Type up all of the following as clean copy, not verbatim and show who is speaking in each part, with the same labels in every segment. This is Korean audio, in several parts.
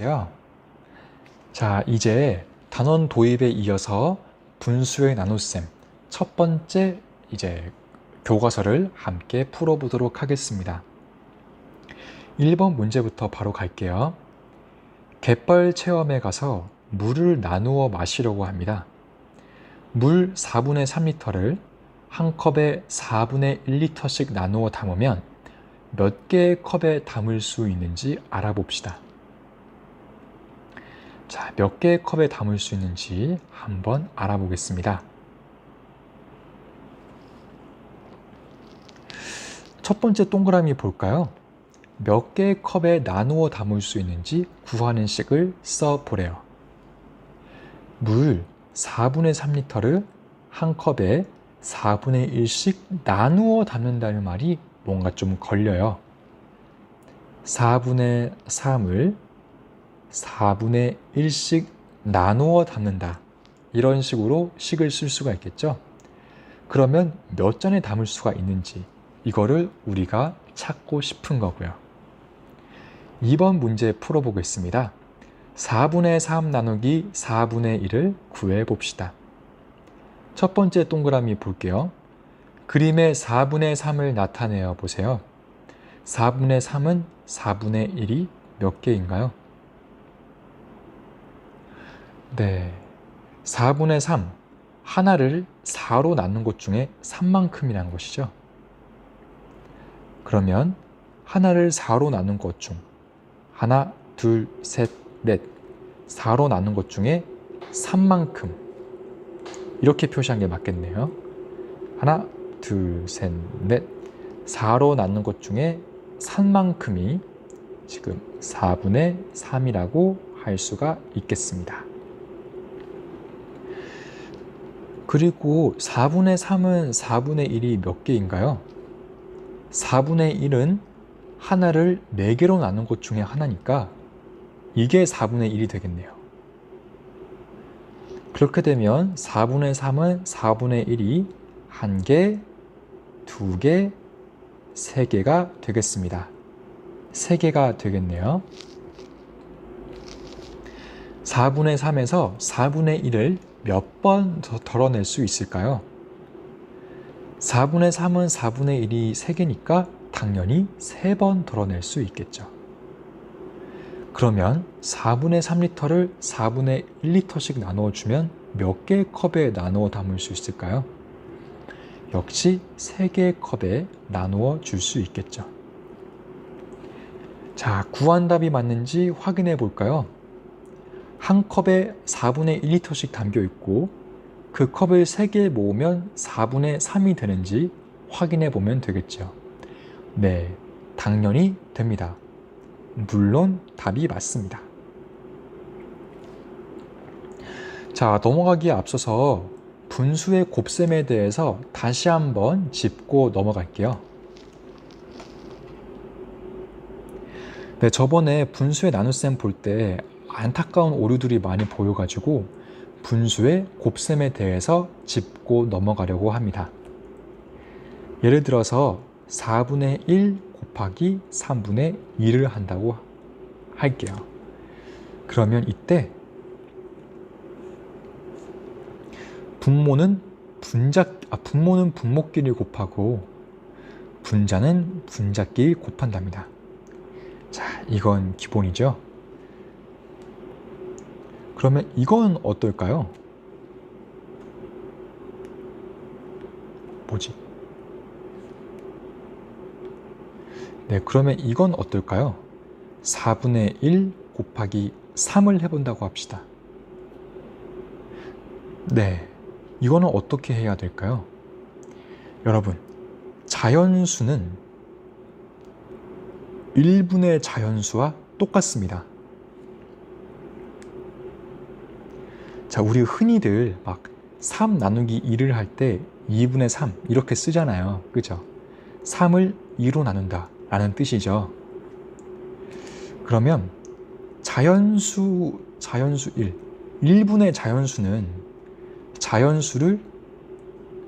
Speaker 1: 요. 자, 이제 단원 도입에 이어서 분수의 나눗셈 첫 번째 교과서를 함께 풀어보도록 하겠습니다. 1번 문제부터 바로 갈게요. 갯벌 체험에 가서 물을 나누어 마시려고 합니다. 물 4분의 3리터를 한 컵에 4분의 1리터씩 나누어 담으면 몇 개의 컵에 담을 수 있는지 알아봅시다. 자, 몇 개의 컵에 담을 수 있는지 한번 알아보겠습니다. 첫 번째 동그라미 볼까요? 몇 개의 컵에 나누어 담을 수 있는지 구하는 식을 써보래요. 물 4분의 3리터를 한 컵에 4분의 1씩 나누어 담는다는 말이 뭔가 좀 걸려요. 4분의 3을 4분의 1씩 나누어 담는다. 이런 식으로 식을 쓸 수가 있겠죠. 그러면 몇 잔에 담을 수가 있는지 이거를 우리가 찾고 싶은 거고요. 2번 문제 풀어보겠습니다. 4분의 3 나누기 4분의 1을 구해봅시다. 첫 번째 동그라미 볼게요. 그림의 4분의 3을 나타내어 보세요. 4분의 3은 4분의 1이 몇 개인가요? 네, 4분의 3, 하나를 4로 나눈 것 중에 3만큼이라는 것이죠. 그러면 하나를 4로 나눈 것 중 하나, 둘, 셋, 넷 4로 나눈 것 중에 3만큼 이렇게 표시한 게 맞겠네요. 하나, 둘, 셋, 넷 4로 나눈 것 중에 3만큼이 지금 4분의 3이라고 할 수가 있겠습니다. 그리고 4분의 3은 4분의 1이 몇 개인가요? 4분의 1은 하나를 4개로 나눈 것 중에 하나니까 이게 4분의 1이 되겠네요. 그렇게 되면 4분의 3은 4분의 1이 1개, 2개, 3개가 되겠습니다. 3개가 되겠네요. 4분의 3에서 4분의 1을 몇 번 더 덜어낼 수 있을까요? 4분의 3은 4분의 1이 3개니까 당연히 3번 덜어낼 수 있겠죠. 그러면 4분의 3리터를 4분의 1리터씩 나누어주면 몇 개의 컵에 나누어 담을 수 있을까요? 역시 3개의 컵에 나누어 줄 수 있겠죠. 자, 구한 답이 맞는지 확인해 볼까요? 한 컵에 4분의 1리터씩 담겨 있고 그 컵을 3개 모으면 4분의 3이 되는지 확인해 보면 되겠죠. 네, 당연히 됩니다. 물론 답이 맞습니다. 자, 넘어가기에 앞서서 분수의 곱셈에 대해서 다시 한번 짚고 넘어갈게요. 네, 저번에 분수의 나눗셈 볼 때 안타까운 오류들이 많이 보여가지고 분수의 곱셈에 대해서 짚고 넘어가려고 합니다. 예를 들어서 4분의 1 곱하기 3분의 2를 한다고 할게요. 그러면 이때 분모는 분모끼리 곱하고 분자는 분자끼리 곱한답니다. 자, 이건 기본이죠. 그러면 이건 어떨까요? 뭐지? 네, 그러면 이건 어떨까요? 4분의 1 곱하기 3을 해본다고 합시다. 네, 이거는 어떻게 해야 될까요? 여러분, 자연수는 1분의 자연수와 똑같습니다. 자, 우리 흔히들 막 3 나누기 2를 할 때 2분의 3 이렇게 쓰잖아요. 그죠? 3을 2로 나눈다 라는 뜻이죠. 그러면 자연수 1분의 자연수는 자연수를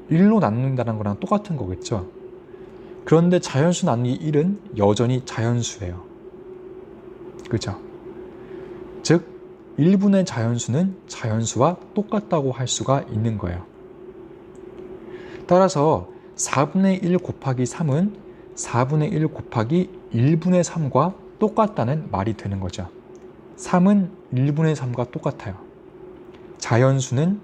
Speaker 1: 1로 나눈다는 거랑 똑같은 거겠죠. 그런데 자연수 나누기 1은 여전히 자연수예요. 그죠? 즉 1분의 자연수는 자연수와 똑같다고 할 수가 있는 거예요. 따라서 4분의 1 곱하기 3은 4분의 1 곱하기 1분의 3과 똑같다는 말이 되는 거죠. 3은 1분의 3과 똑같아요. 자연수는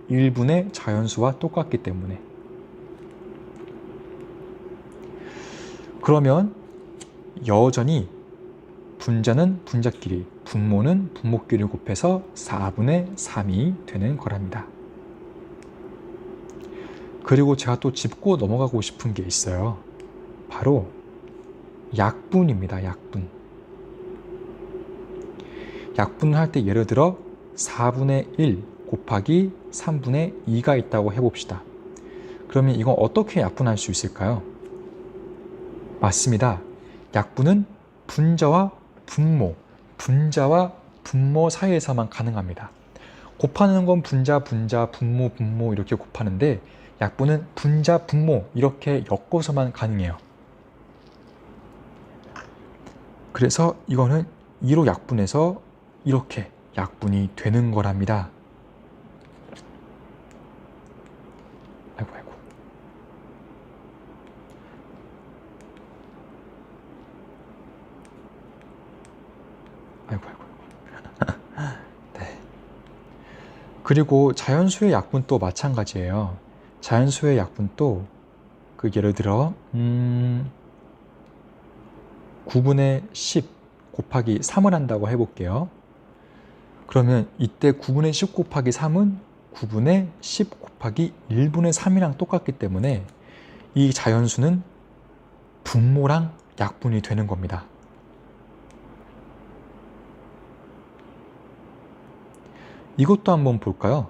Speaker 1: 1분의 자연수와 똑같기 때문에. 그러면 여전히 분자는 분자끼리, 분모는 분모끼리 곱해서 4분의 3이 되는 거랍니다. 그리고 제가 또 짚고 넘어가고 싶은 게 있어요. 바로 약분입니다. 약분. 약분을 할 때 예를 들어 4분의 1 곱하기 3분의 2가 있다고 해봅시다. 그러면 이건 어떻게 약분할 수 있을까요? 맞습니다. 약분은 분자와 분모 사이에서만 가능합니다. 곱하는 건 분자, 분모 이렇게 곱하는데 약분은 분자, 분모 이렇게 엮어서만 가능해요. 그래서 이거는 2로 약분해서 이렇게 약분이 되는 거랍니다. 아이고. 네. 그리고 자연수의 약분도 마찬가지예요. 자연수의 약분도 예를 들어 9분의 10 곱하기 3을 한다고 해볼게요. 그러면 이때 9분의 10 곱하기 3은 9분의 10 곱하기 1분의 3이랑 똑같기 때문에 이 자연수는 분모랑 약분이 되는 겁니다. 이것도 한번 볼까요?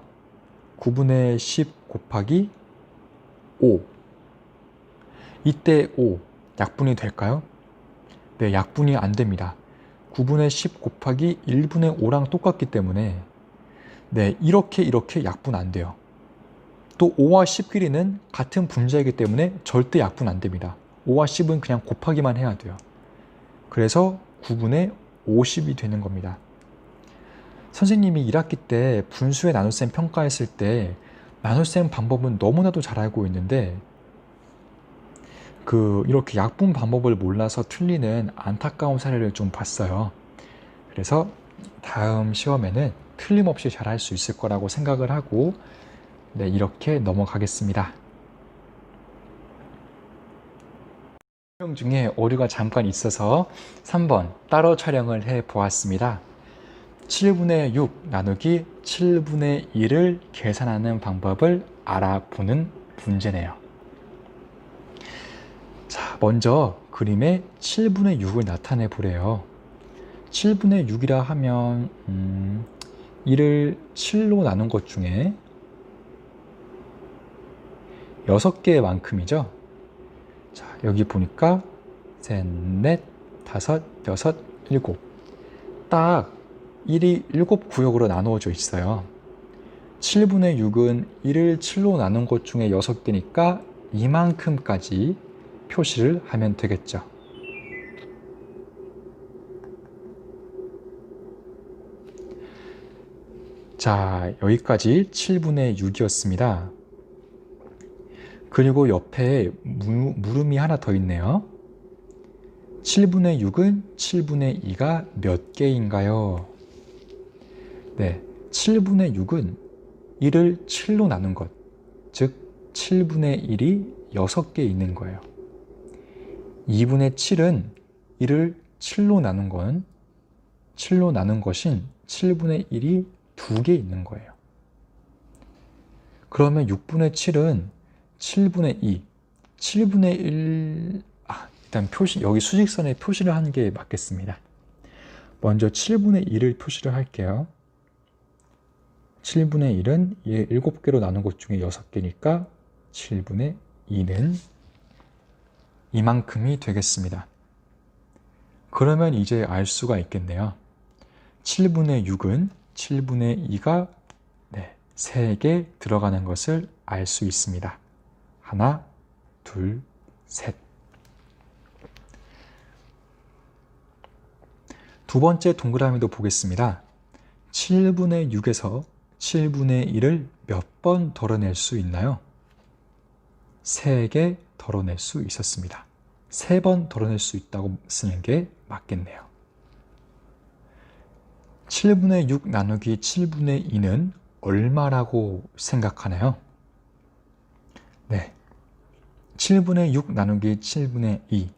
Speaker 1: 9분의 10 곱하기 5. 이때 5 약분이 될까요? 네, 약분이 안 됩니다. 9분의 10 곱하기 1분의 5랑 똑같기 때문에 네, 이렇게 약분 안 돼요. 또 5와 10끼리는 같은 분자이기 때문에 절대 약분 안 됩니다. 5와 10은 그냥 곱하기만 해야 돼요. 그래서 9분의 50이 되는 겁니다. 선생님이 1학기 때 분수의 나눗셈 평가했을 때 나눗셈 방법은 너무나도 잘 알고 있는데 이렇게 약분 방법을 몰라서 틀리는 안타까운 사례를 좀 봤어요. 그래서 다음 시험에는 틀림없이 잘할 수 있을 거라고 생각을 하고 네, 이렇게 넘어가겠습니다. 촬영 중에 오류가 잠깐 있어서 3번 따로 촬영을 해 보았습니다. 7분의 6 나누기 7분의 1을 계산하는 방법을 알아보는 문제네요. 자, 먼저 그림에 7분의 6을 나타내 보래요. 7분의 6이라 하면 1을 7로 나눈 것 중에 6개의 만큼이죠. 자, 여기 보니까 셋, 넷, 다섯, 여섯, 일곱. 딱 1이 7구역으로 나누어져 있어요. 7분의 6은 1을 7로 나눈 것 중에 6개니까 이만큼까지 표시를 하면 되겠죠. 자, 여기까지 7분의 6이었습니다. 그리고 옆에 물음이 하나 더 있네요. 7분의 6은 7분의 2가 몇 개인가요? 네, 7분의 6은 1을 7로 나눈 것, 즉 7분의 1이 6개 있는 거예요. 2분의 7은 1을 7로 나눈 것인 7분의 1이 2개 있는 거예요. 그러면 6분의 7은 7분의 2, 7분의 1, 일단 여기 수직선에 표시를 하는 게 맞겠습니다. 먼저 7분의 1을 표시를 할게요. 7분의 1은 7개로 나눈 것 중에 6개니까 7분의 2는 이만큼이 되겠습니다. 그러면 이제 알 수가 있겠네요. 7분의 6은 7분의 2가 3개 들어가는 것을 알 수 있습니다. 하나, 둘, 셋. 두 번째 동그라미도 보겠습니다. 7분의 6에서 7분의 1을 몇 번 덜어낼 수 있나요? 3개 덜어낼 수 있었습니다. 3번 덜어낼 수 있다고 쓰는 게 맞겠네요. 7분의 6 나누기 7분의 2는 얼마라고 생각하나요? 네, 7분의 6 나누기 7분의 2.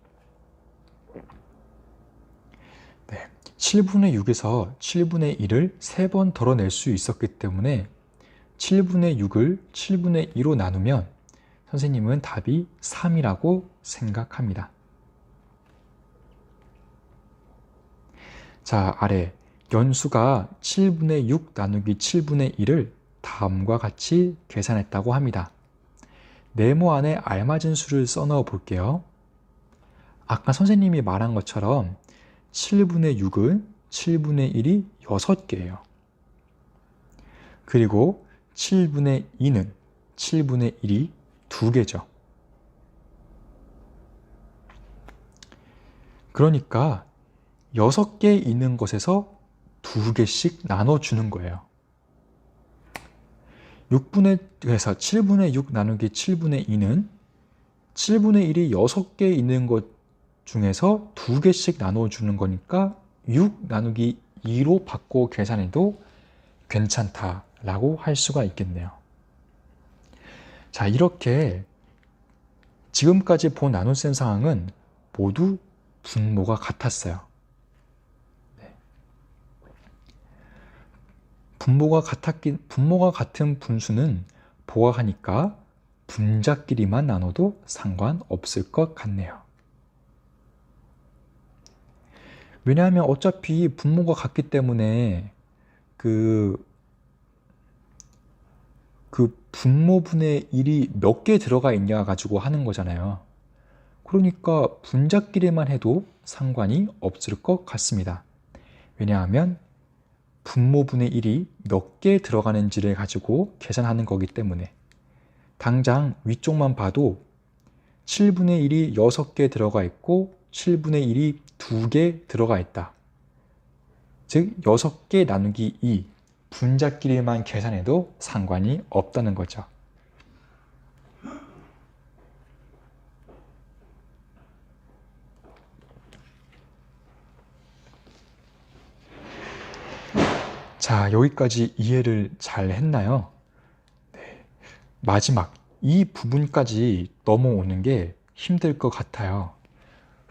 Speaker 1: 네, 7분의 6에서 7분의 1을 3번 덜어낼 수 있었기 때문에 7분의 6을 7분의 2로 나누면 선생님은 답이 3이라고 생각합니다. 자, 아래 연수가 7분의 6 나누기 7분의 1을 다음과 같이 계산했다고 합니다. 네모 안에 알맞은 수를 써넣어 볼게요. 아까 선생님이 말한 것처럼 7분의 6은 7분의 1이 6개예요. 그리고 7분의 2는 7분의 1이 2개죠. 그러니까 6개 있는 것에서 2개씩 나눠주는 거예요. 6분의, 그래서 7분의 6 나누기 7분의 2는 7분의 1이 6개 있는 것 중에서 2개씩 나눠주는 거니까 6 나누기 2로 바꿔 계산해도 괜찮다라고 할 수가 있겠네요. 자, 이렇게 지금까지 본 나눗셈 상황은 모두 분모가 같았어요. 분모가 같은 분수는 보아하니까 분자끼리만 나눠도 상관없을 것 같네요. 왜냐하면 어차피 분모가 같기 때문에 그 분모분의 1이 몇 개 들어가 있냐 가지고 하는 거잖아요. 그러니까 분자끼리만 해도 상관이 없을 것 같습니다. 왜냐하면 분모분의 1이 몇 개 들어가는지를 가지고 계산하는 거기 때문에 당장 위쪽만 봐도 7분의 1이 6개 들어가 있고 7분의 1이 2개 들어가 있다. 즉 6개 나누기 2 분자끼리만 계산해도 상관이 없다는 거죠. 자, 여기까지 이해를 잘 했나요? 네. 마지막 이 부분까지 넘어오는 게 힘들 것 같아요.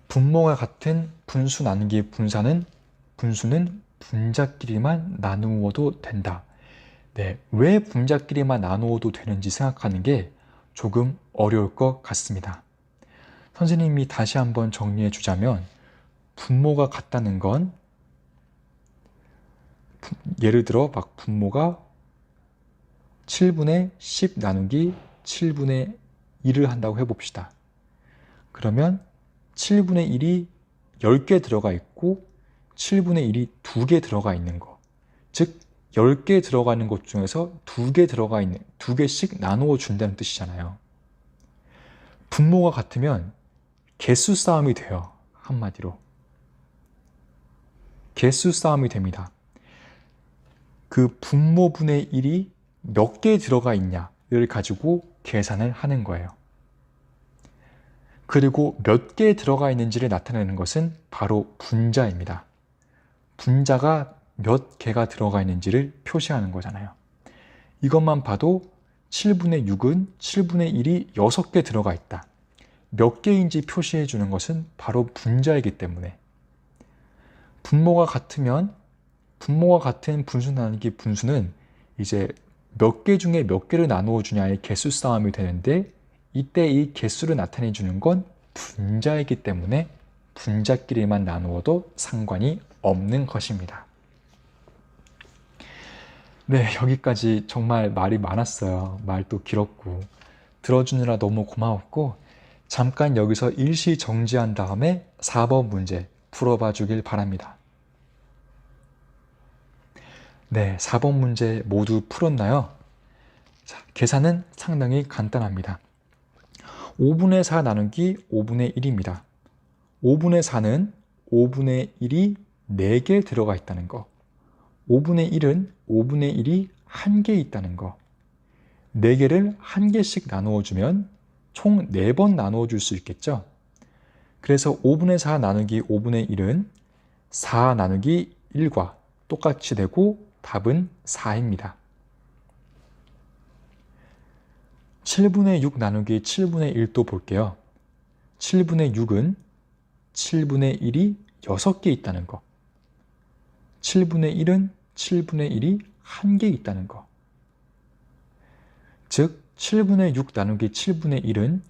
Speaker 1: 분모가 같은 분수 나누기 분수는 분자끼리만 나누어도 된다. 네, 왜 분자끼리만 나누어도 되는지 생각하는 게 조금 어려울 것 같습니다. 선생님이 다시 한번 정리해 주자면 분모가 같다는 건 예를 들어 막 분모가 7분의 10 나누기 7분의 1을 한다고 해봅시다. 그러면 7분의 1이 10개 들어가 있고 7분의 1이 2개 들어가 있는 거. 즉 10개 들어가는 것 중에서 2개 들어가 있는 2개씩 나누어 준다는 뜻이잖아요. 분모가 같으면 개수 싸움이 돼요. 한마디로. 개수 싸움이 됩니다. 그 분모분의 1이 몇 개 들어가 있냐를 가지고 계산을 하는 거예요. 그리고 몇 개 들어가 있는지를 나타내는 것은 바로 분자입니다. 분자가 몇 개가 들어가 있는지를 표시하는 거잖아요. 이것만 봐도 7분의 6은 7분의 1이 6개 들어가 있다. 몇 개인지 표시해 주는 것은 바로 분자이기 때문에 분모가 같으면 분모가 같은 분수 나누기 분수는 이제 몇 개 중에 몇 개를 나누어 주냐의 개수 싸움이 되는데 이때 이 개수를 나타내 주는 건 분자이기 때문에 분자끼리만 나누어도 상관이 없는 것입니다. 네, 여기까지 정말 말이 많았어요. 말도 길었고 들어주느라 너무 고마웠고 잠깐 여기서 일시 정지한 다음에 4번 문제 풀어봐 주길 바랍니다. 네, 4번 문제 모두 풀었나요? 자, 계산은 상당히 간단합니다. 5분의 4 나누기 5분의 1입니다. 5분의 4는 5분의 1이 4개 들어가 있다는 거. 5분의 1은 5분의 1이 1개 있다는 거. 4개를 1개씩 나누어 주면 총 4번 나누어 줄 수 있겠죠? 그래서 5분의 4 나누기 5분의 1은 4 나누기 1과 똑같이 되고 답은 4입니다. 7분의 6 나누기 7분의 1도 볼게요. 7분의 6은 7분의 1이 6개 있다는 거. 7분의 1은 7분의 1이 1개 있다는 거. 즉 7분의 6 나누기 7분의 1은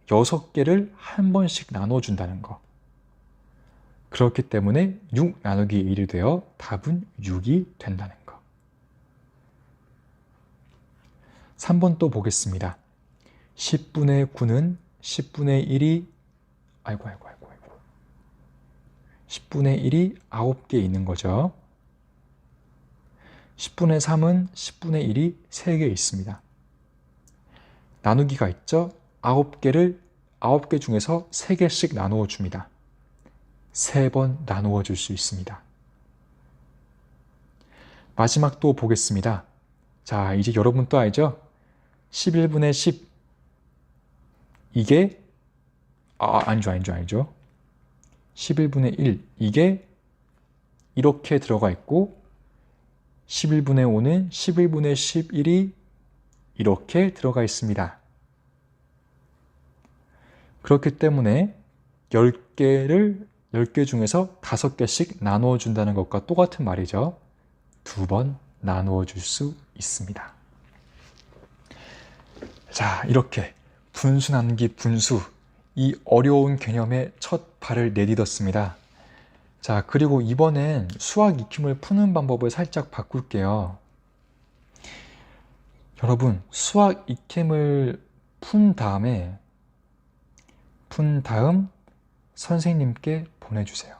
Speaker 1: 6개를 한 번씩 나눠준다는 거. 그렇기 때문에 6 나누기 1이 되어 답은 6이 된다는 거. 3번 또 보겠습니다. 10분의 9는 10분의 1이 10분의 1이 9개 있는 거죠. 10분의 3은 10분의 1이 3개 있습니다. 나누기가 있죠? 9개를 9개 중에서 3개씩 나누어 줍니다. 3번 나누어 줄 수 있습니다. 마지막 또 보겠습니다. 자, 이제 여러분 또 알죠? 11분의 10 이게 아니죠. 11분의 1 이게 이렇게 들어가 있고 11분의 5는 11분의 11이 이렇게 들어가 있습니다. 그렇기 때문에 10개 중에서 5개씩 나누어 준다는 것과 똑같은 말이죠. 2번 나누어 줄 수 있습니다. 자, 이렇게 분수 나누기 분수, 이 어려운 개념에 첫 발을 내딛었습니다. 자, 그리고 이번엔 수학 익힘을 푸는 방법을 살짝 바꿀게요. 여러분, 수학 익힘을 푼 다음 선생님께 보내주세요.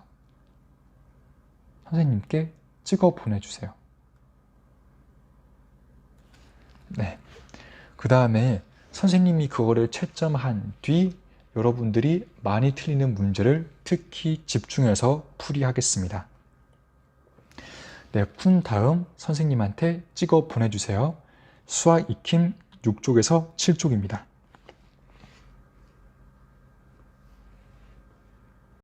Speaker 1: 선생님께 찍어 보내주세요. 네. 그 다음에 선생님이 그거를 채점한 뒤 여러분들이 많이 틀리는 문제를 특히 집중해서 풀이하겠습니다. 네, 푼 다음 선생님한테 찍어 보내주세요. 수학 익힘 6쪽에서 7쪽입니다.